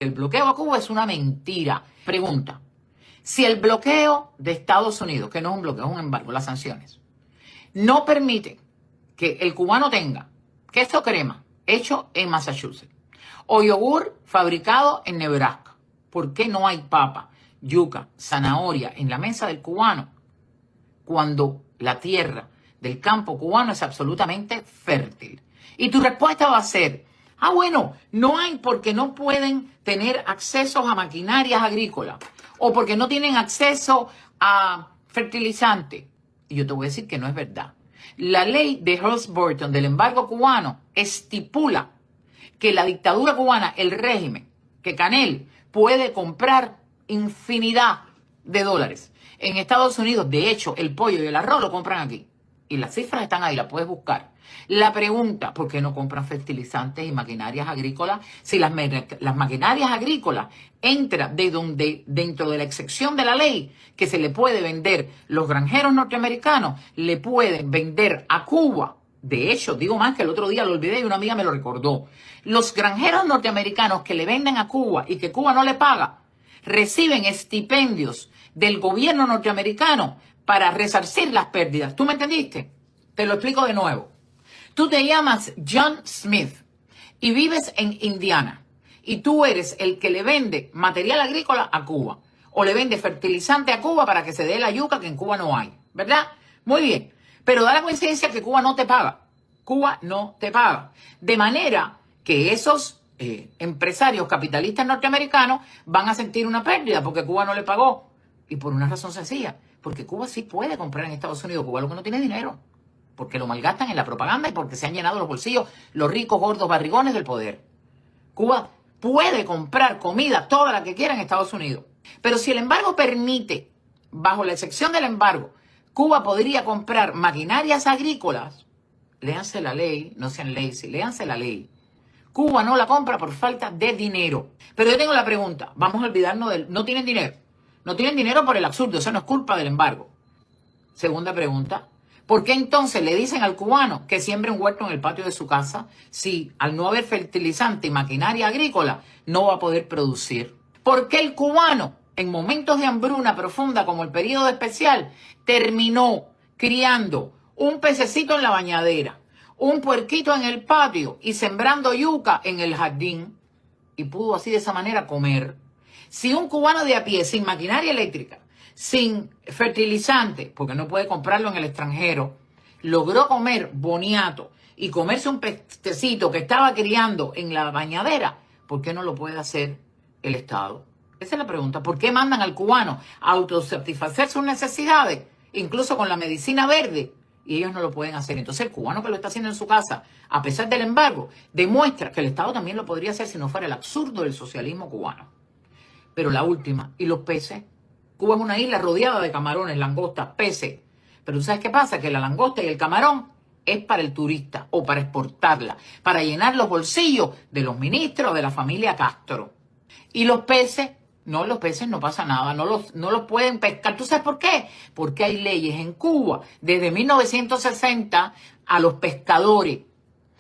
El bloqueo a Cuba es una mentira. Pregunta, si el bloqueo de Estados Unidos, que no es un bloqueo, es un embargo, las sanciones, no permite que el cubano tenga queso crema hecho en Massachusetts o yogur fabricado en Nebraska, ¿por qué no hay papa, yuca, zanahoria en la mesa del cubano cuando la tierra del campo cubano es absolutamente fértil? Y tu respuesta va a ser, bueno, no hay porque no pueden tener acceso a maquinarias agrícolas o porque no tienen acceso a fertilizantes. Y yo te voy a decir que no es verdad. La ley de Hurst-Burton del embargo cubano estipula que la dictadura cubana, el régimen, que Canel puede comprar infinidad de dólares en Estados Unidos. De hecho, el pollo y el arroz lo compran aquí. Y las cifras están ahí, las puedes buscar. La pregunta, ¿por qué no compran fertilizantes y maquinarias agrícolas? Si las maquinarias agrícolas entran dentro de la excepción de la ley que se le puede vender, los granjeros norteamericanos le pueden vender a Cuba. De hecho, digo más que el otro día lo olvidé y una amiga me lo recordó. Los granjeros norteamericanos que le venden a Cuba y que Cuba no le paga, reciben estipendios del gobierno norteamericano para resarcir las pérdidas. ¿Tú me entendiste? Te lo explico de nuevo. Tú te llamas John Smith y vives en Indiana y tú eres el que le vende material agrícola a Cuba o le vende fertilizante a Cuba para que se dé la yuca que en Cuba no hay, ¿verdad? Muy bien, pero da la coincidencia que Cuba no te paga. Cuba no te paga. De manera que esos empresarios capitalistas norteamericanos van a sentir una pérdida porque Cuba no le pagó. Y por una razón sencilla, porque Cuba sí puede comprar en Estados Unidos. Cuba lo que no tiene dinero, porque lo malgastan en la propaganda y porque se han llenado los bolsillos los ricos, gordos, barrigones del poder. Cuba puede comprar comida, toda la que quiera en Estados Unidos. Pero si el embargo permite, bajo la excepción del embargo, Cuba podría comprar maquinarias agrícolas, léanse la ley, no sean lazy, léanse la ley. Cuba no la compra por falta de dinero. Pero yo tengo la pregunta, vamos a olvidarnos del... No tienen dinero. No tienen dinero por el absurdo, eso no es culpa del embargo. Segunda pregunta, ¿por qué entonces le dicen al cubano que siembre un huerto en el patio de su casa si al no haber fertilizante y maquinaria agrícola no va a poder producir? ¿Por qué el cubano, en momentos de hambruna profunda como el periodo especial, terminó criando un pececito en la bañadera, un puerquito en el patio y sembrando yuca en el jardín y pudo así de esa manera comer? Si un cubano de a pie, sin maquinaria eléctrica, sin fertilizante, porque no puede comprarlo en el extranjero, logró comer boniato y comerse un pececito que estaba criando en la bañadera, ¿por qué no lo puede hacer el Estado? Esa es la pregunta. ¿Por qué mandan al cubano a autosatisfacer sus necesidades, incluso con la medicina verde, y ellos no lo pueden hacer? Entonces el cubano que lo está haciendo en su casa, a pesar del embargo, demuestra que el Estado también lo podría hacer si no fuera el absurdo del socialismo cubano. Pero la última, ¿y los peces? Cuba es una isla rodeada de camarones, langostas, peces. Pero ¿tú sabes qué pasa? Que la langosta y el camarón es para el turista o para exportarla, para llenar los bolsillos de los ministros de la familia Castro. Y los peces no pasa nada, no los pueden pescar. ¿Tú sabes por qué? Porque hay leyes en Cuba desde 1960 a los pescadores.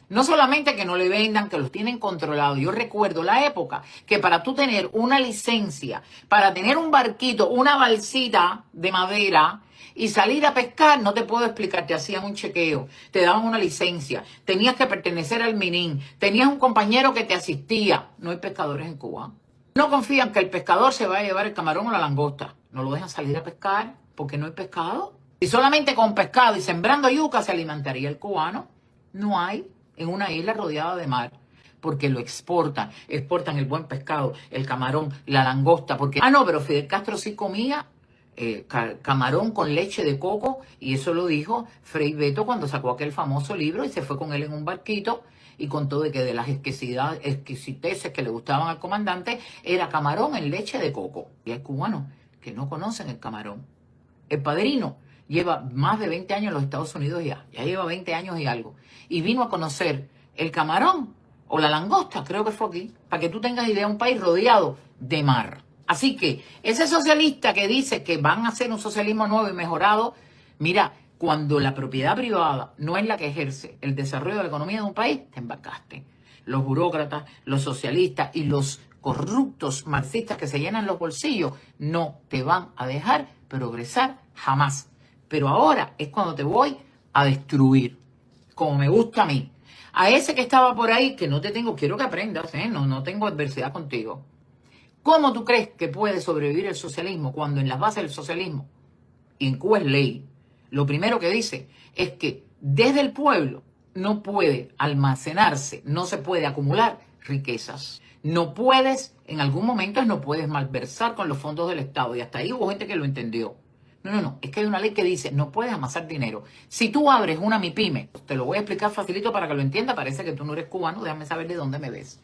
No solamente que no le vendan, que los tienen controlados. Yo recuerdo la época que para tú tener una licencia, para tener un barquito, una balsita de madera y salir a pescar, no te puedo explicar, te hacían un chequeo, te daban una licencia, tenías que pertenecer al MININ, tenías un compañero que te asistía. No hay pescadores en Cuba. No confían que el pescador se va a llevar el camarón o la langosta. No lo dejan salir a pescar porque no hay pescado. Si solamente con pescado y sembrando yuca se alimentaría el cubano, no hay. En una isla rodeada de mar, porque lo exportan el buen pescado, el camarón, la langosta, porque... no, pero Fidel Castro sí comía camarón con leche de coco, y eso lo dijo Frei Beto cuando sacó aquel famoso libro y se fue con él en un barquito, y contó de que de las exquisiteces que le gustaban al comandante, era camarón en leche de coco. Y hay cubanos que no conocen el camarón. El Padrino lleva más de 20 años en los Estados Unidos ya lleva 20 años y algo. Y vino a conocer el camarón o la langosta, creo que fue aquí, para que tú tengas idea, un país rodeado de mar. Así que ese socialista que dice que van a hacer un socialismo nuevo y mejorado, mira, cuando la propiedad privada no es la que ejerce el desarrollo de la economía de un país, te embarcaste. Los burócratas, los socialistas y los corruptos marxistas que se llenan los bolsillos, no te van a dejar progresar jamás. Pero ahora es cuando te voy a destruir, como me gusta a mí. A ese que estaba por ahí, que no te tengo, quiero que aprendas, no tengo adversidad contigo. ¿Cómo tú crees que puede sobrevivir el socialismo cuando en las bases del socialismo, y en Cuba es ley, lo primero que dice es que desde el pueblo no puede almacenarse, no se puede acumular riquezas? No puedes, en algún momento no puedes malversar con los fondos del Estado. Y hasta ahí hubo gente que lo entendió. No, es que hay una ley que dice, no puedes amasar dinero. Si tú abres una MIPYME, te lo voy a explicar facilito para que lo entienda, parece que tú no eres cubano, déjame saber de dónde me ves.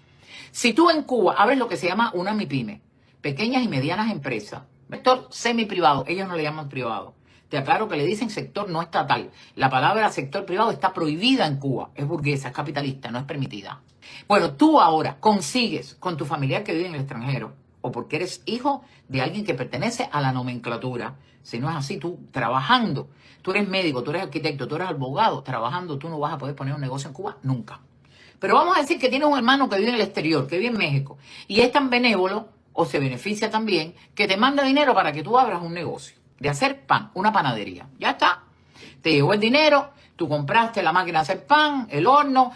Si tú en Cuba abres lo que se llama una MIPYME, pequeñas y medianas empresas, sector semiprivado, ellos no le llaman privado. Te aclaro que le dicen sector no estatal. La palabra sector privado está prohibida en Cuba, es burguesa, es capitalista, no es permitida. Bueno, tú ahora consigues con tu familiar que vive en el extranjero, o porque eres hijo de alguien que pertenece a la nomenclatura. Si no es así, tú trabajando, tú eres médico, tú eres arquitecto, tú eres abogado, trabajando tú no vas a poder poner un negocio en Cuba nunca. Pero vamos a decir que tienes un hermano que vive en el exterior, que vive en México, y es tan benévolo, o se beneficia también, que te manda dinero para que tú abras un negocio de hacer pan, una panadería. Ya está. Te llegó el dinero, tú compraste la máquina de hacer pan, el horno,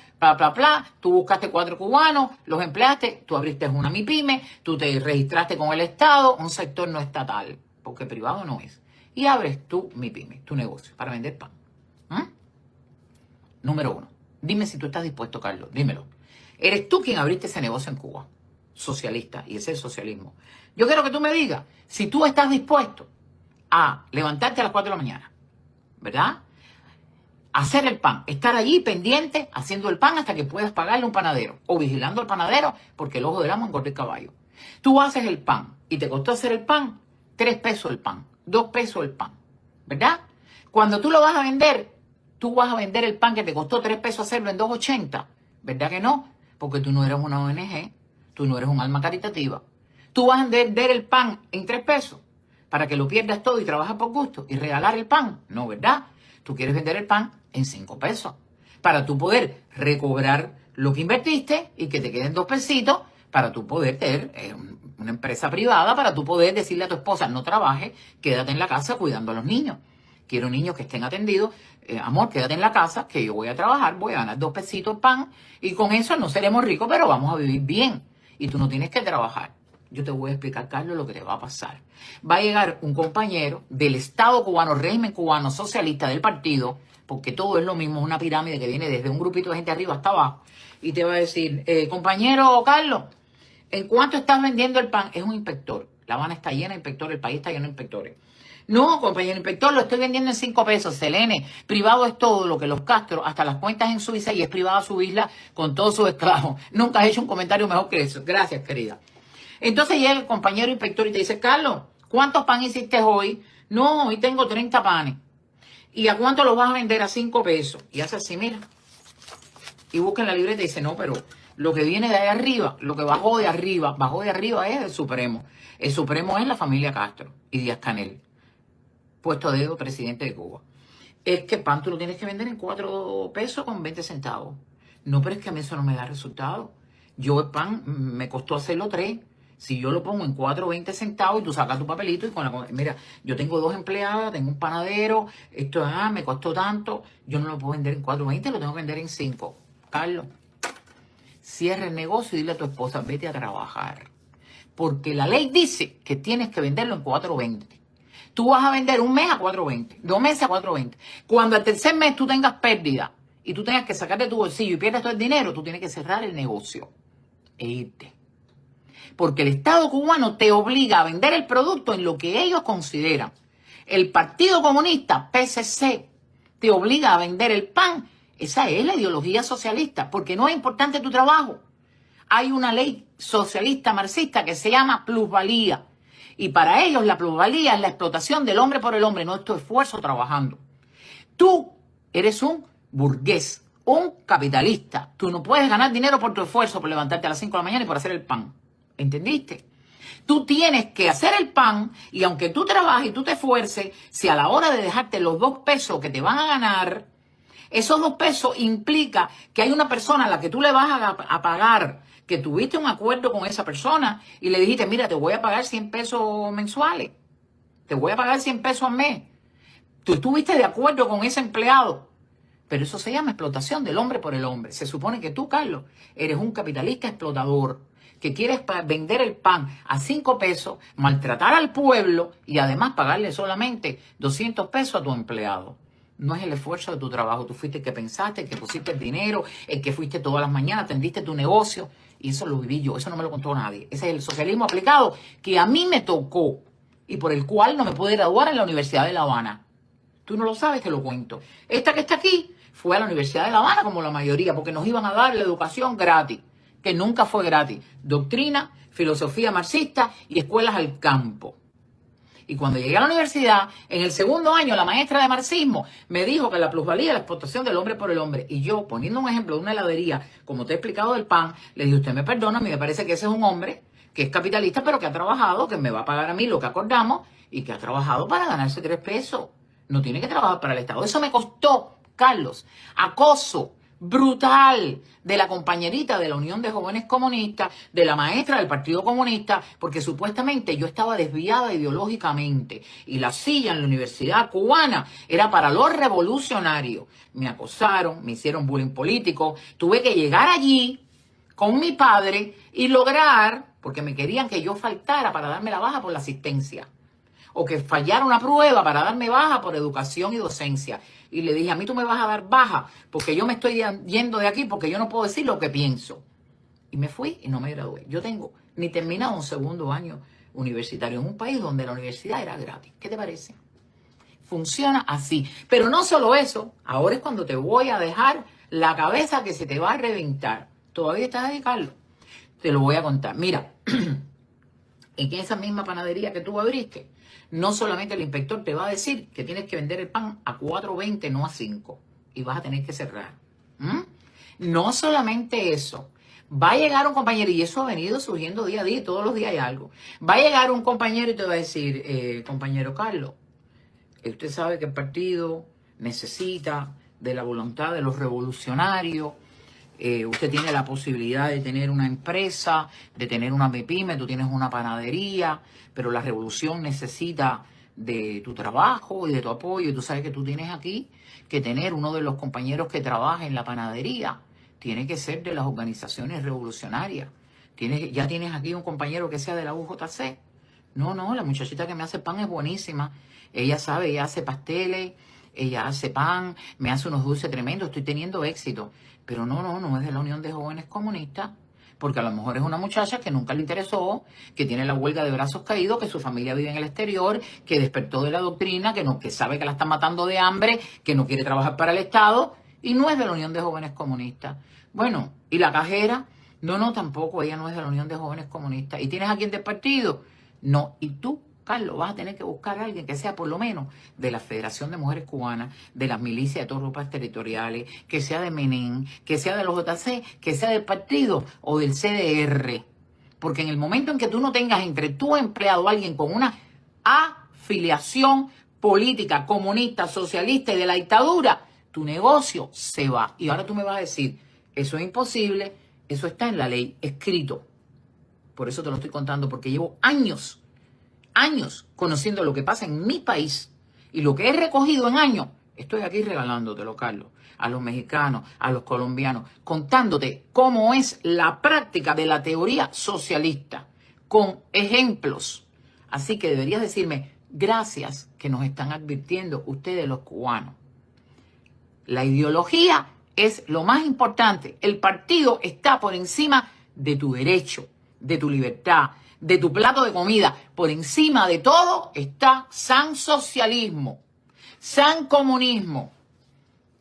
tú buscaste 4 cubanos, los empleaste, tú abriste una MIPYME, tú te registraste con el Estado, un sector no estatal, porque privado no es. Y abres tu MIPYME, tu negocio, para vender pan. Número 1. Dime si tú estás dispuesto, Carlos, dímelo. Eres tú quien abriste ese negocio en Cuba, socialista, y ese es el socialismo. Yo quiero que tú me digas si tú estás dispuesto a levantarte a las 4 de la mañana, ¿verdad? Hacer el pan, estar allí pendiente haciendo el pan hasta que puedas pagarle a un panadero o vigilando al panadero porque el ojo del amo engorda el caballo. Tú haces el pan y te costó hacer el pan 3 pesos el pan, 2 pesos el pan, ¿verdad? Cuando tú lo vas a vender, tú vas a vender el pan que te costó 3 pesos hacerlo en 2.80, ¿verdad que no? Porque tú no eres una ONG, tú no eres un alma caritativa. Tú vas a vender el pan en 3 pesos para que lo pierdas todo y trabajas por gusto y regalar el pan, no, ¿verdad? Tú quieres vender el pan en 5 pesos para tú poder recobrar lo que invertiste y que te queden 2 pesitos para tú poder tener una empresa privada, para tú poder decirle a tu esposa, no trabajes, quédate en la casa cuidando a los niños. Quiero niños que estén atendidos. Amor, quédate en la casa, que yo voy a trabajar, voy a ganar 2 pesitos el pan y con eso no seremos ricos, pero vamos a vivir bien. Y tú no tienes que trabajar. Yo te voy a explicar, Carlos, lo que te va a pasar. Va a llegar un compañero del Estado cubano, régimen cubano, socialista del partido, porque todo es lo mismo, es una pirámide que viene desde un grupito de gente arriba hasta abajo, y te va a decir, compañero Carlos, ¿en cuánto estás vendiendo el pan? Es un inspector. La Habana está llena de inspectores, el país está lleno de inspectores. No, compañero inspector, lo estoy vendiendo en 5 pesos. Selene, privado es todo lo que los Castro, hasta las cuentas en Suiza, y es privada su isla con todos sus esclavos. Nunca has hecho un comentario mejor que eso. Gracias, querida. Entonces llega el compañero inspector y te dice, Carlos, ¿cuántos pan hiciste hoy? No, hoy tengo 30 panes. ¿Y a cuánto los vas a vender? A 5 pesos. Y hace así, mira. Y busca en la libreta y dice, no, pero lo que viene de ahí arriba, lo que bajó de arriba es el Supremo. El Supremo es la familia Castro y Díaz-Canel, puesto a dedo presidente de Cuba. Es que pan tú lo tienes que vender en 4 pesos con 20 centavos. No, pero es que a mí eso no me da resultado. Yo el pan me costó hacerlo 3. Si yo lo pongo en 4.20 centavos y tú sacas tu papelito y mira, yo tengo 2 empleadas, tengo un panadero, esto me costó tanto, yo no lo puedo vender en 4.20, lo tengo que vender en 5. Carlos, cierra el negocio y dile a tu esposa, vete a trabajar. Porque la ley dice que tienes que venderlo en 4.20. Tú vas a vender un mes a 4.20, 2 meses a 4.20. Cuando al tercer mes tú tengas pérdida y tú tengas que sacar de tu bolsillo y pierdas todo el dinero, tú tienes que cerrar el negocio e irte. Porque el Estado cubano te obliga a vender el producto en lo que ellos consideran. El Partido Comunista, PCC, te obliga a vender el pan. Esa es la ideología socialista, porque no es importante tu trabajo. Hay una ley socialista marxista que se llama plusvalía. Y para ellos la plusvalía es la explotación del hombre por el hombre, no es tu esfuerzo trabajando. Tú eres un burgués, un capitalista. Tú no puedes ganar dinero por tu esfuerzo, por levantarte a las 5 de la mañana y por hacer el pan. ¿Entendiste? Tú tienes que hacer el pan y aunque tú trabajes y tú te esfuerces, si a la hora de dejarte los 2 pesos que te van a ganar, esos 2 pesos implica que hay una persona a la que tú le vas a pagar que tuviste un acuerdo con esa persona y le dijiste, mira, te voy a pagar 100 pesos mensuales, te voy a pagar 100 pesos al mes. Tú estuviste de acuerdo con ese empleado, pero eso se llama explotación del hombre por el hombre. Se supone que tú, Carlos, eres un capitalista explotador, que quieres vender el pan a 5 pesos, maltratar al pueblo y además pagarle solamente 200 pesos a tu empleado. No es el esfuerzo de tu trabajo. Tú fuiste el que pensaste, el que pusiste el dinero, el que fuiste todas las mañanas, atendiste tu negocio. Y eso lo viví yo, eso no me lo contó nadie. Ese es el socialismo aplicado que a mí me tocó y por el cual no me pude graduar en la Universidad de La Habana. Tú no lo sabes, te lo cuento. Esta que está aquí fue a la Universidad de La Habana como la mayoría, porque nos iban a dar la educación gratis, que nunca fue gratis. Doctrina, filosofía marxista y escuelas al campo. Y cuando llegué a la universidad, en el segundo año, la maestra de marxismo me dijo que la plusvalía es la explotación del hombre por el hombre. Y yo, poniendo un ejemplo de una heladería, como te he explicado del pan, le dije, usted me perdona, a mí me parece que ese es un hombre que es capitalista, pero que ha trabajado, que me va a pagar a mí lo que acordamos y que ha trabajado para ganarse 3 pesos. No tiene que trabajar para el Estado. Eso me costó, Carlos, acoso brutal de la compañerita de la Unión de Jóvenes Comunistas, de la maestra del Partido Comunista, porque supuestamente yo estaba desviada ideológicamente y la silla en la Universidad Cubana era para los revolucionarios. Me acosaron, me hicieron bullying político, tuve que llegar allí con mi padre y lograr, porque me querían que yo faltara para darme la baja por la asistencia, o que fallara una prueba para darme baja por educación y docencia. Y le dije, a mí tú me vas a dar baja porque yo me estoy yendo de aquí porque yo no puedo decir lo que pienso. Y me fui y no me gradué. Yo tengo ni terminado un segundo año universitario en un país donde la universidad era gratis. ¿Qué te parece? Funciona así. Pero no solo eso, ahora es cuando te voy a dejar la cabeza que se te va a reventar. ¿Todavía estás ahí, Carlos? Te lo voy a contar. Mira, en esa misma panadería que tú abriste, no solamente el inspector te va a decir que tienes que vender el pan a 4.20, no a 5, y vas a tener que cerrar. No solamente eso, va a llegar un compañero, y eso ha venido surgiendo día a día, todos los días hay algo. Va a llegar un compañero y te va a decir, compañero Carlos, usted sabe que el partido necesita de la voluntad de los revolucionarios. Usted tiene la posibilidad de tener una empresa, de tener una MIPYME, tú tienes una panadería, pero la revolución necesita de tu trabajo y de tu apoyo. Y tú sabes que tú tienes aquí que tener uno de los compañeros que trabaja en la panadería. Tiene que ser de las organizaciones revolucionarias. Ya tienes aquí un compañero que sea de la UJC. No, la muchachita que me hace pan es buenísima. Ella sabe, ella hace pasteles, ella hace pan, me hace unos dulces tremendos, estoy teniendo éxito. Pero no es de la Unión de Jóvenes Comunistas, porque a lo mejor es una muchacha que nunca le interesó, que tiene la huelga de brazos caídos, que su familia vive en el exterior, que despertó de la doctrina, que sabe que la están matando de hambre, que no quiere trabajar para el Estado, y no es de la Unión de Jóvenes Comunistas. Bueno, ¿y la cajera? No, tampoco, ella no es de la Unión de Jóvenes Comunistas. ¿Y tienes a quién del partido? No, ¿y tú? Carlos, vas a tener que buscar a alguien que sea por lo menos de la Federación de Mujeres Cubanas, de las milicias de tropas territoriales, que sea de MENEN, que sea de los JC, que sea del partido o del CDR. Porque en el momento en que tú no tengas entre tu empleado alguien con una afiliación política, comunista, socialista y de la dictadura, tu negocio se va. Y ahora tú me vas a decir, eso es imposible, eso está en la ley, escrito. Por eso te lo estoy contando, porque llevo años conociendo lo que pasa en mi país y lo que he recogido en años. Estoy aquí regalándotelo, Carlos, a los mexicanos, a los colombianos, contándote cómo es la práctica de la teoría socialista, con ejemplos. Así que deberías decirme, gracias que nos están advirtiendo ustedes los cubanos. La ideología es lo más importante. El partido está por encima de tu derecho, de tu libertad, de tu plato de comida. Por encima de todo está san socialismo, san comunismo.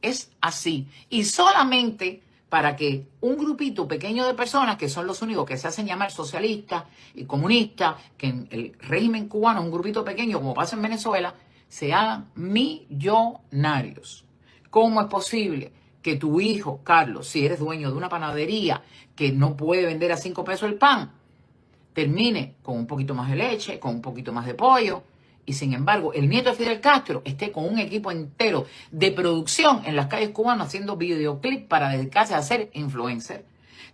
Es así. Y solamente para que un grupito pequeño de personas, que son los únicos que se hacen llamar socialistas y comunistas, que en el régimen cubano es un grupito pequeño, como pasa en Venezuela, se hagan millonarios. ¿Cómo es posible que tu hijo, Carlos, si eres dueño de una panadería que no puede vender a 5 pesos el pan, termine con un poquito más de leche, con un poquito más de pollo, y sin embargo el nieto de Fidel Castro esté con un equipo entero de producción en las calles cubanas haciendo videoclips para dedicarse a ser influencer?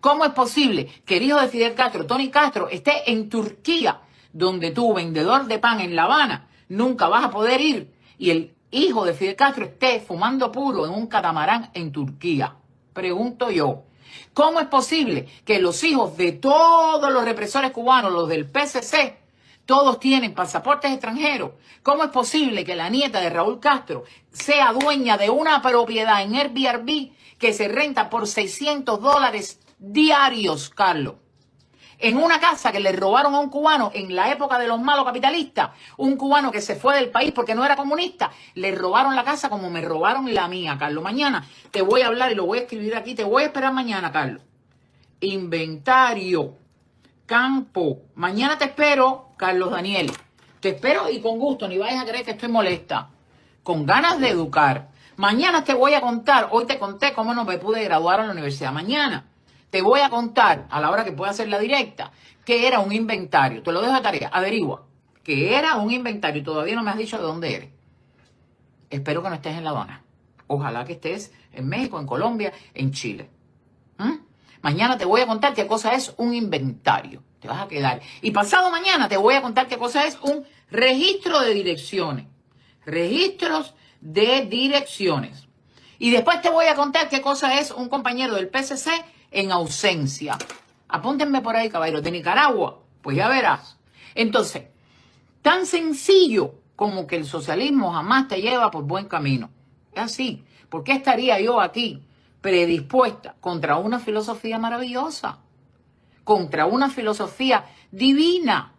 ¿Cómo es posible que el hijo de Fidel Castro, Tony Castro, esté en Turquía, donde tú, vendedor de pan en La Habana, nunca vas a poder ir, y el hijo de Fidel Castro esté fumando puro en un catamarán en Turquía? Pregunto yo. ¿Cómo es posible que los hijos de todos los represores cubanos, los del PCC, todos tienen pasaportes extranjeros? ¿Cómo es posible que la nieta de Raúl Castro sea dueña de una propiedad en Airbnb que se renta por $600 diarios, Carlos? En una casa que le robaron a un cubano en la época de los malos capitalistas, un cubano que se fue del país porque no era comunista, le robaron la casa como me robaron la mía, Carlos. Mañana te voy a hablar y lo voy a escribir aquí, te voy a esperar mañana, Carlos. Inventario, campo. Mañana te espero, Carlos Daniel. Te espero y con gusto, ni vayas a creer que estoy molesta. Con ganas de educar. Mañana te voy a contar, hoy te conté cómo no me pude graduar a la universidad. Mañana te voy a contar, a la hora que pueda hacer la directa, que era un inventario. Te lo dejo de tarea, averigua. Que era un inventario y todavía no me has dicho de dónde eres. Espero que no estés en La Habana. Ojalá que estés en México, en Colombia, en Chile. Mañana te voy a contar qué cosa es un inventario. Te vas a quedar. Y pasado mañana te voy a contar qué cosa es un registro de direcciones. Registros de direcciones. Y después te voy a contar qué cosa es un compañero del PCC en ausencia. Apúntenme por ahí, caballeros, de Nicaragua. Pues ya verás. Entonces, tan sencillo como que el socialismo jamás te lleva por buen camino. Es así. ¿Por qué estaría yo aquí predispuesta contra una filosofía maravillosa? Contra una filosofía divina.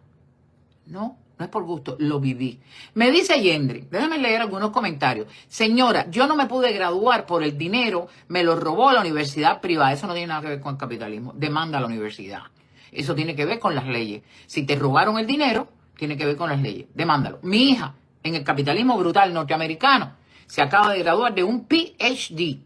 No es por gusto, lo viví. Me dice Yendri, déjame leer algunos comentarios. Señora, yo no me pude graduar por el dinero, me lo robó la universidad privada. Eso no tiene nada que ver con el capitalismo. Demanda a la universidad. Eso tiene que ver con las leyes. Si te robaron el dinero, tiene que ver con las leyes. Demándalo. Mi hija, en el capitalismo brutal norteamericano, se acaba de graduar de un PhD,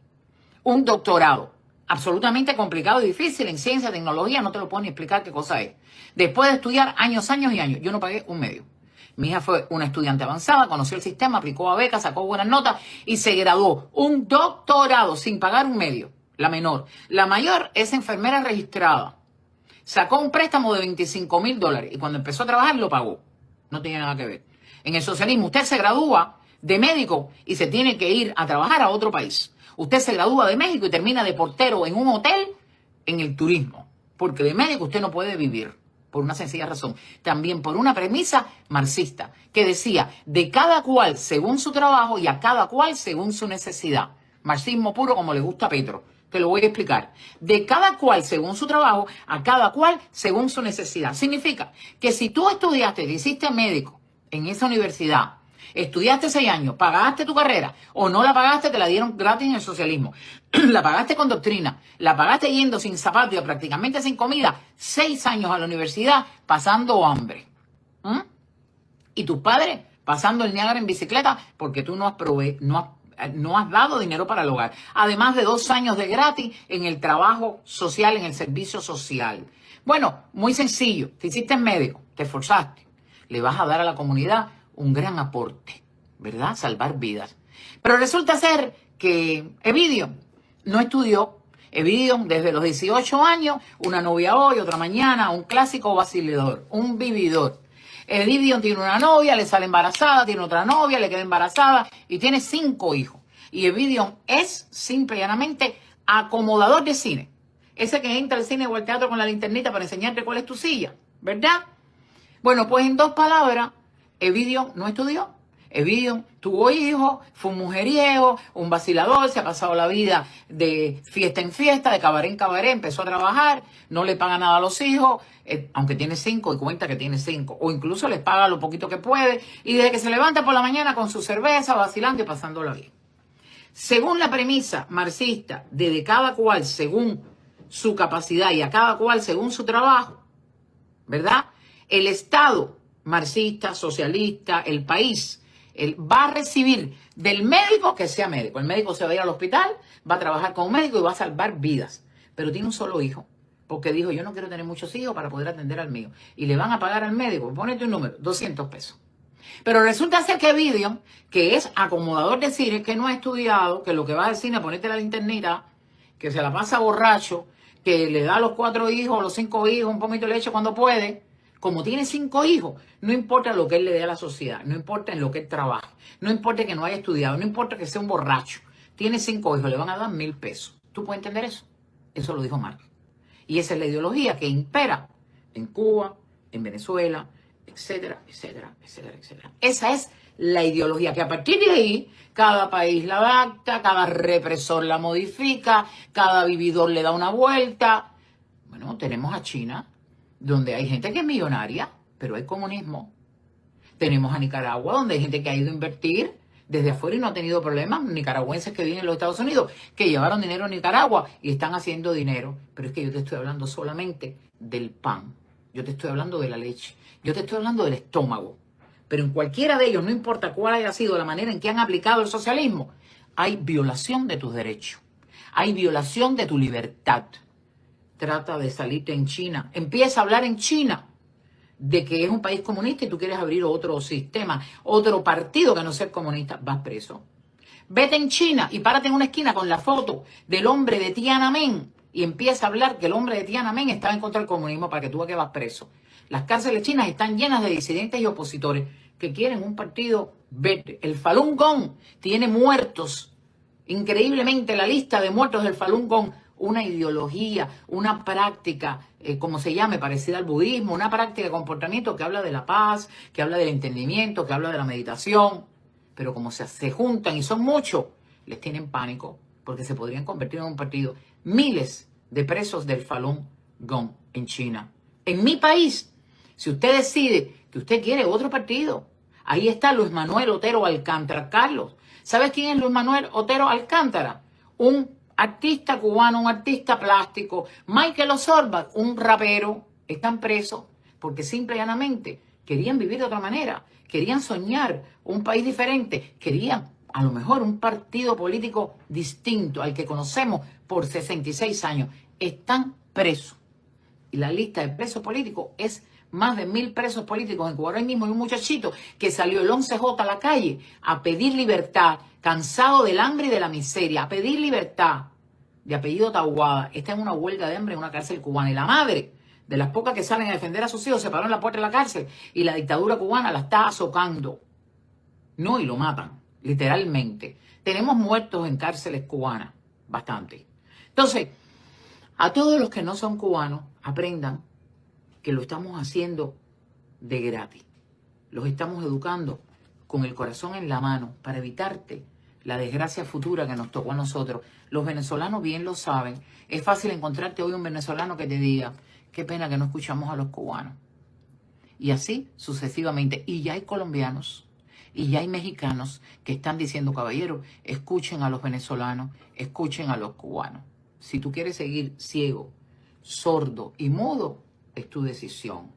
un doctorado. Absolutamente complicado y difícil en ciencia, tecnología, no te lo puedo ni explicar qué cosa es. Después de estudiar años y años, yo no pagué un medio. Mi hija fue una estudiante avanzada, conoció el sistema, aplicó a becas, sacó buenas notas y se graduó. Un doctorado sin pagar un medio, la menor. La mayor es enfermera registrada. Sacó un préstamo de $25,000 y cuando empezó a trabajar lo pagó. No tiene nada que ver. En el socialismo usted se gradúa de médico y se tiene que ir a trabajar a otro país. Usted se gradúa de médico y termina de portero en un hotel en el turismo. Porque de médico usted no puede vivir. Por una sencilla razón. También por una premisa marxista que decía de cada cual según su trabajo y a cada cual según su necesidad. Marxismo puro como le gusta a Petro. Te lo voy a explicar. De cada cual según su trabajo, a cada cual según su necesidad. Significa que si tú estudiaste, te hiciste médico en esa universidad, estudiaste 6 años, pagaste tu carrera o no la pagaste, te la dieron gratis en el socialismo. La pagaste con doctrina, la pagaste yendo sin zapatos y prácticamente sin comida, 6 años a la universidad pasando hambre. Y tus padres pasando el Niágara en bicicleta porque tú no has dado dinero para el hogar. Además de 2 años de gratis en el trabajo social, en el servicio social. Bueno, muy sencillo. Te hiciste médico, te esforzaste. Le vas a dar a la comunidad un gran aporte, ¿verdad? Salvar vidas. Pero resulta ser que Evidio no estudió. Evidio, desde los 18 años, una novia hoy, otra mañana, un clásico vacilador, un vividor. Evidio tiene una novia, le sale embarazada, tiene otra novia, le queda embarazada y tiene 5 hijos. Y Evidio es simple y llanamente acomodador de cine. Ese que entra al cine o al teatro con la linternita para enseñarte cuál es tu silla, ¿verdad? Bueno, pues en 2 palabras, Evidio no estudió. Evidio tuvo hijos, fue un mujeriego, un vacilador, se ha pasado la vida de fiesta en fiesta, de cabaret en cabaret, empezó a trabajar, no le paga nada a los hijos, aunque tiene 5 y cuenta que tiene 5, o incluso les paga lo poquito que puede, y desde que se levanta por la mañana con su cerveza, vacilando y pasándola bien. Según la premisa marxista de cada cual según su capacidad y a cada cual según su trabajo, ¿verdad? El Estado marxista, socialista, el país, él va a recibir del médico que sea médico. El médico se va a ir al hospital, va a trabajar con un médico y va a salvar vidas. Pero tiene un solo hijo, porque dijo, yo no quiero tener muchos hijos para poder atender al mío. Y le van a pagar al médico, ponete un número, 200 pesos. Pero resulta ser que Evidio, que es acomodador de cine, que no ha estudiado, que lo que va al cine a ponerte la linternita, que se la pasa borracho, que le da a los 4 hijos, a los 5 hijos, un poquito de leche cuando puede, como tiene 5 hijos, no importa lo que él le dé a la sociedad, no importa en lo que él trabaje, no importa que no haya estudiado, no importa que sea un borracho, tiene 5 hijos, le van a dar 1,000 pesos. ¿Tú puedes entender eso? Eso lo dijo Marx. Y esa es la ideología que impera en Cuba, en Venezuela, etcétera, etcétera, etcétera, etcétera. Esa es la ideología que a partir de ahí cada país la adapta, cada represor la modifica, cada vividor le da una vuelta. Bueno, tenemos a China, donde hay gente que es millonaria, pero hay comunismo. Tenemos a Nicaragua, donde hay gente que ha ido a invertir desde afuera y no ha tenido problemas. Nicaragüenses que viven en los Estados Unidos, que llevaron dinero a Nicaragua y están haciendo dinero. Pero es que yo te estoy hablando solamente del pan. Yo te estoy hablando de la leche. Yo te estoy hablando del estómago. Pero en cualquiera de ellos, no importa cuál haya sido la manera en que han aplicado el socialismo, hay violación de tus derechos. Hay violación de tu libertad. Trata de salirte en China. Empieza a hablar en China de que es un país comunista y tú quieres abrir otro sistema, otro partido que no sea comunista, vas preso. Vete en China y párate en una esquina con la foto del hombre de Tiananmen y empieza a hablar que el hombre de Tiananmen estaba en contra del comunismo para que tú veas que vas preso. Las cárceles chinas están llenas de disidentes y opositores que quieren un partido verde. El Falun Gong tiene muertos. Increíblemente la lista de muertos del Falun Gong, una ideología, una práctica, como se llame, parecida al budismo, una práctica de comportamiento que habla de la paz, que habla del entendimiento, que habla de la meditación. Pero como se juntan y son muchos, les tienen pánico porque se podrían convertir en un partido. Miles de presos del Falun Gong en China. En mi país, si usted decide que usted quiere otro partido, ahí está Luis Manuel Otero Alcántara. Carlos, ¿sabes quién es Luis Manuel Otero Alcántara? Un artista cubano, un artista plástico. Michael Osorba, un rapero. Están presos porque simple y llanamente querían vivir de otra manera. Querían soñar un país diferente. Querían a lo mejor un partido político distinto al que conocemos por 66 años. Están presos. Y la lista de presos políticos es más de 1,000 presos políticos en Cuba. Ahora mismo hay un muchachito que salió el 11J a la calle a pedir libertad, cansado del hambre y de la miseria, a pedir libertad, de apellido Tahuada. Está en una huelga de hambre en una cárcel cubana. Y la madre, de las pocas que salen a defender a sus hijos, se paró en la puerta de la cárcel y la dictadura cubana la está azocando. No, y lo matan, literalmente. Tenemos muertos en cárceles cubanas, bastante. Entonces, a todos los que no son cubanos, aprendan que lo estamos haciendo de gratis. Los estamos educando con el corazón en la mano para evitarte la desgracia futura que nos tocó a nosotros. Los venezolanos bien lo saben. Es fácil encontrarte hoy un venezolano que te diga, qué pena que no escuchamos a los cubanos. Y así sucesivamente. Y ya hay colombianos y ya hay mexicanos que están diciendo, caballero, escuchen a los venezolanos, escuchen a los cubanos. Si tú quieres seguir ciego, sordo y mudo, es tu decisión.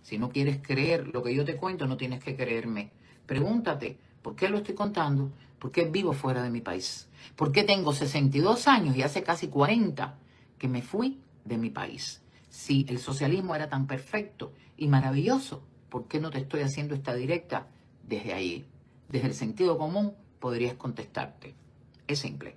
Si no quieres creer lo que yo te cuento, no tienes que creerme. Pregúntate, ¿por qué lo estoy contando? ¿Por qué vivo fuera de mi país? ¿Por qué tengo 62 años y hace casi 40 que me fui de mi país? Si el socialismo era tan perfecto y maravilloso, ¿por qué no te estoy haciendo esta directa desde ahí? Desde el sentido común podrías contestarte. Es simple.